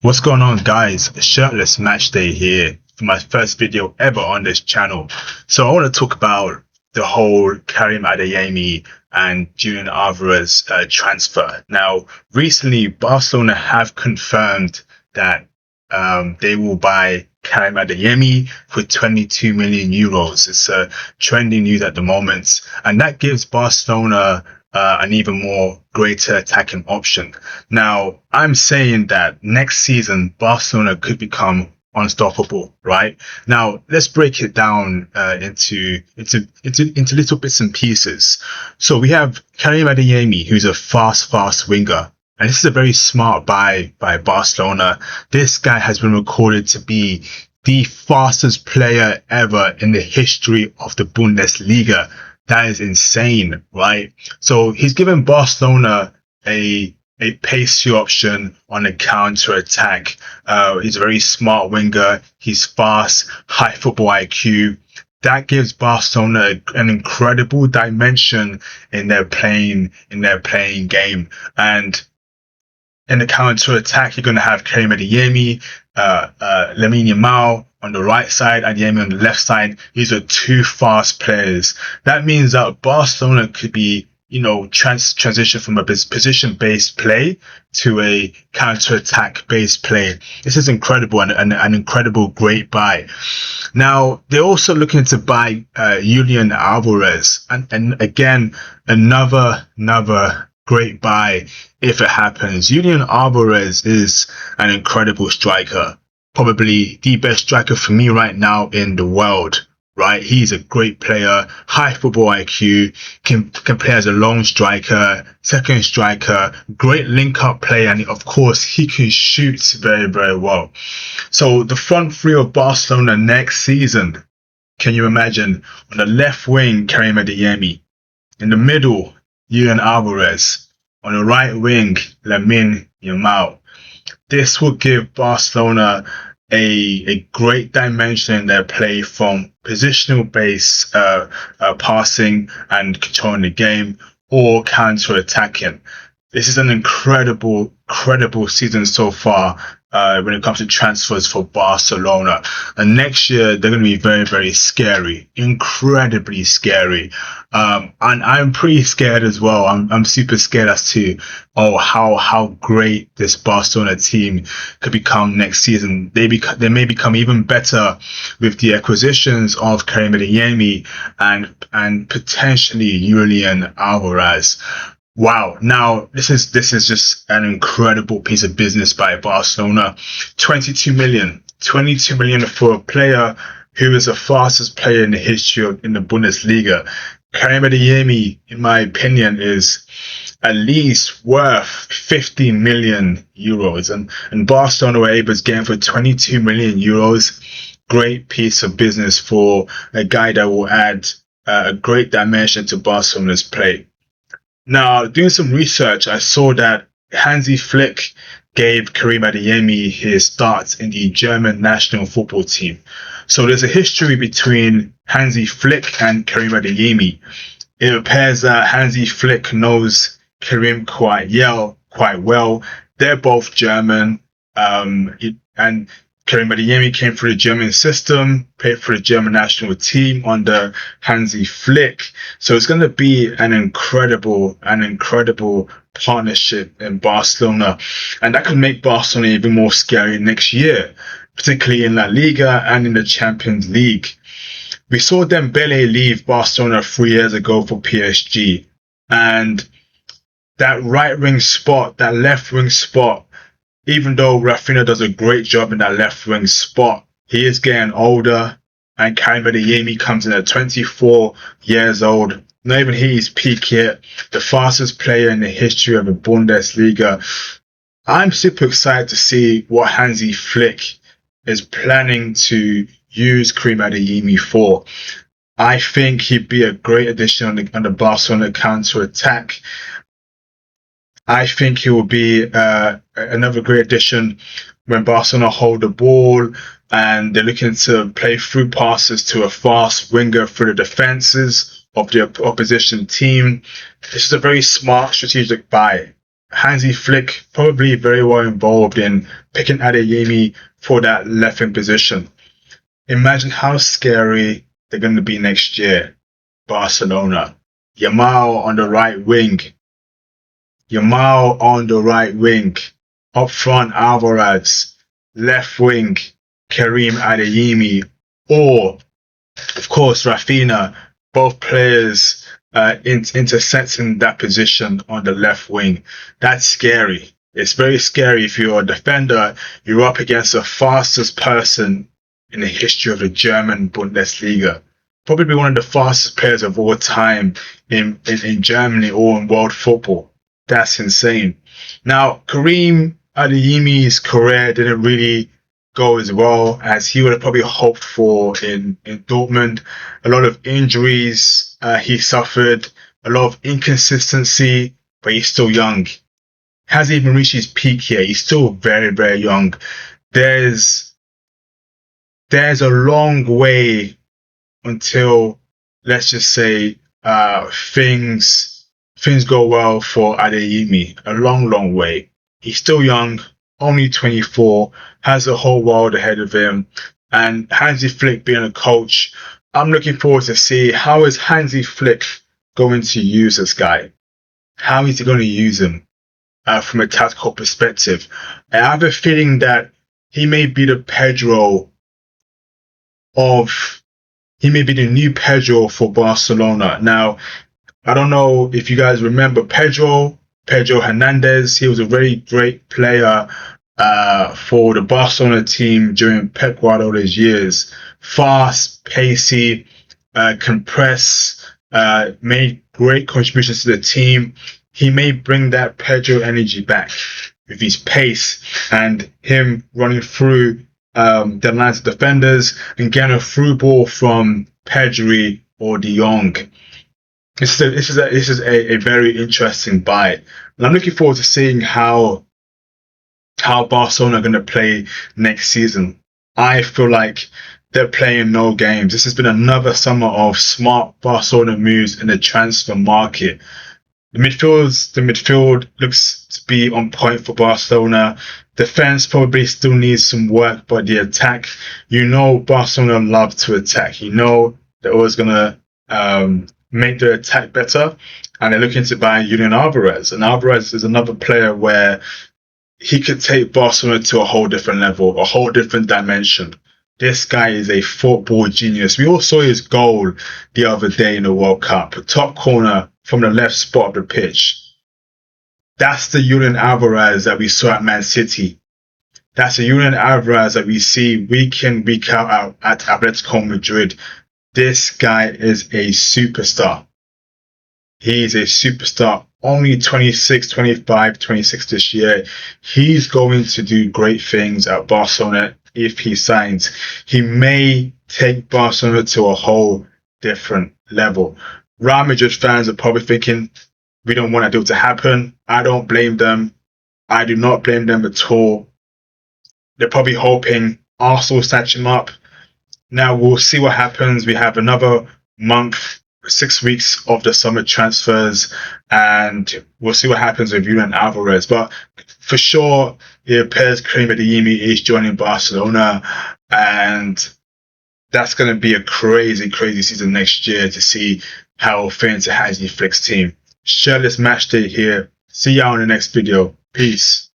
What's going on, guys? Shirtless Matchday here for my first video ever on this channel. So I want to talk about the whole Karim Adeyemi and Julian Alvarez transfer. Now, recently Barcelona have confirmed that they will buy Karim Adeyemi for 22 million euros. It's trending news at the moment, and that gives Barcelona an even more greater attacking option. Now, I'm saying that next season Barcelona could become unstoppable, right? Now, let's break it down into little bits and pieces. So we have Karim Adeyemi, who's a fast winger. And this is a very smart buy by Barcelona. This guy has been recorded to be the fastest player ever in the history of the Bundesliga. That is insane, right? So he's given Barcelona a pacey option on a counter attack. He's a very smart winger. He's fast, high football IQ. That gives Barcelona an incredible dimension in their playing game. And in the counter attack, you're going to have Karim Adeyemi, Lamine Yamal on the right side, Adeyemi on the left side. These are two fast players. That means that Barcelona could be, transition from a position-based play to a counter-attack based play. This is incredible and an incredible great buy. Now, they're also looking to buy Julian Alvarez, and again, another great buy if it happens. Julian Alvarez is an incredible striker, probably the best striker for me right now in the world, right? He's a great player, high football IQ, can play as a long striker, second striker, great link-up play, and of course, he can shoot very well. So the front three of Barcelona next season, can you imagine? On the left wing, Karim Adeyemi. In the middle, Julian Alvarez. On the right wing, Lamine Yamal. This will give Barcelona a great dimension in their play from positional base passing and controlling the game, or counter attacking. This is an incredible season so far when it comes to transfers for Barcelona. And next year, they're going to be very scary, incredibly scary. And I'm pretty scared as well. I'm super scared as to, how great this Barcelona team could become next season. They may become even better with the acquisitions of Karim Adeyemi and potentially Julian Alvarez. Wow. Now, this is just an incredible piece of business by Barcelona. 22 million for a player who is the fastest player in the history in the Bundesliga. Karim Adeyemi, in my opinion, is at least worth 50 million euros. And Barcelona were able to get him for 22 million euros. Great piece of business for a guy that will add a great dimension to Barcelona's play. Now, doing some research, I saw that Hansi Flick gave Karim Adeyemi his starts in the German national football team. So there's a history between Hansi Flick and Karim Adeyemi. It appears that Hansi Flick knows Karim quite well. They're both German, and Karim Adeyemi came through the German system, played for the German national team under Hansi Flick. So it's going to be an incredible partnership in Barcelona. And that could make Barcelona even more scary next year, particularly in La Liga and in the Champions League. We saw Dembele leave Barcelona 3 years ago for PSG. And that right wing spot, that left wing spot, even though Rafinha does a great job in that left wing spot, he is getting older, and Karim Adeyemi comes in at 24 years old. Not even his peak yet. The fastest player in the history of the Bundesliga. I'm super excited to see what Hansi Flick is planning to use Karim Adeyemi for. I think he'd be a great addition on the Barcelona counter attack. I think he will be another great addition when Barcelona hold the ball and they're looking to play through passes to a fast winger through the defenses of the opposition team. This is a very smart strategic buy. Hansi Flick probably very well involved in picking Adeyemi for that left wing position. Imagine how scary they're going to be next year. Barcelona. Yamal on the right wing. Yamal on the right wing. Up front, Alvarez. Left wing, Karim Adeyemi. Or, of course, Rafinha. Both players intersecting that position on the left wing. That's scary. It's very scary if you're a defender. You're up against the fastest person in the history of the German Bundesliga. Probably one of the fastest players of all time in Germany or in world football. That's insane. Now, Karim Adeyemi's career didn't really go as well as he would have probably hoped for in Dortmund. A lot of injuries he suffered, a lot of inconsistency, but he's still young. Hasn't even reached his peak yet. He's still very, very young. There's a long way until, let's just say, things go well for Adeyemi. A long, long way. He's still young, only 24, has the whole world ahead of him. And Hansi Flick being a coach, I'm looking forward to see how is Hansi Flick going to use this guy. How is he going to use him from a tactical perspective? I have a feeling that he may be the new Pedro for Barcelona. Now, I don't know if you guys remember Pedro Hernandez. He was a very great player for the Barcelona team during Pep Guardiola's years. Fast, pacey, can press, made great contributions to the team. He may bring that Pedro energy back with his pace and him running through the lines of defenders and getting a through ball from Pedri or De Jong. This is a very interesting buy, and I'm looking forward to seeing how Barcelona are going to play next season. I feel like they're playing no games. This has been another summer of smart Barcelona moves in the transfer market. The midfield looks to be on point for Barcelona. Defense probably still needs some work, but the attack, Barcelona love to attack. They're always gonna make their attack better, and they're looking to buy Julian Alvarez. And Alvarez is another player where he could take Barcelona to a whole different level, a whole different dimension. This guy is a football genius. We all saw his goal the other day in the World Cup, top corner from the left spot of the pitch. That's the Julian Alvarez that we saw at Man City. That's the Julian Alvarez that we see week in, week out at Atletico Madrid. This guy is a superstar. He's a superstar. Only 26, 25, 26 this year. He's going to do great things at Barcelona if he signs. He may take Barcelona to a whole different level. Real Madrid fans are probably thinking, we don't want that deal to happen. I don't blame them. I do not blame them at all. They're probably hoping Arsenal snatch him up. Now we'll see what happens. We have another month, 6 weeks of the summer transfers, and we'll see what happens with Julian Alvarez. But for sure, it appears Karim Adeyemi is joining Barcelona, and that's going to be a crazy, crazy season next year to see how it fits into Hansi Flick's team. Shirtless Matchday here. See y'all in the next video. Peace.